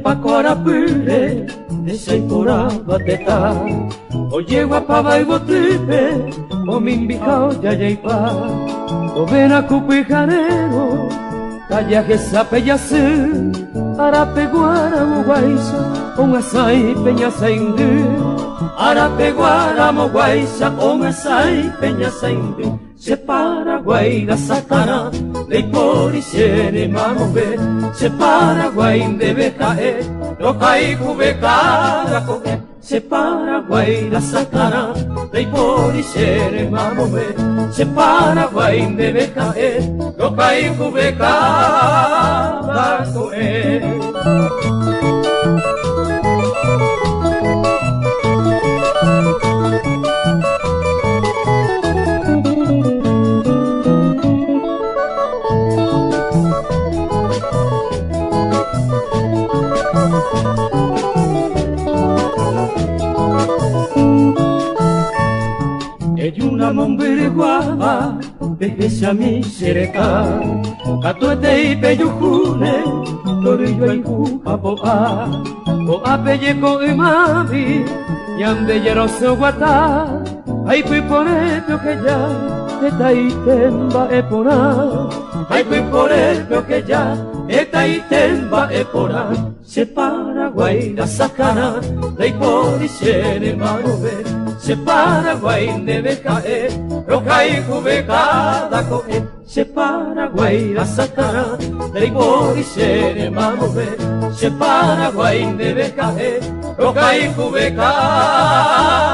Pacoarapure, de Saipora bateta, o yegua pava y botripe, o mimbicao yayaipa, o venacupi janero, callaje sapeyasú, arapeguara moguaisa, un asai peñasa indú, arapeguara moguaisa, un asai peñasa indú. Se Paraguay la sacana, de Iporicene mamove, se Paraguay debe caer, no cae cubecada coge, se Paraguay la sacana, de Iporicene mamove, se Paraguay debe caer, no cae cubecada coge. Eyuna mombere guava, desde a mi sereca, catuete y peyujune, torillo y jujapoa, o apelleco y mami, yande yeroso guata, ay fui por ello que ya, esta y temba epona, ay fui por ello que ya, esta y temba epona, se Paraguay la sacana, de Iporicene mamove, se Paraguay debe caer, roja y cubecada coge, se Paraguay la sacana, de Iporicene mamove, se Paraguay debe caer, roja y cubecada.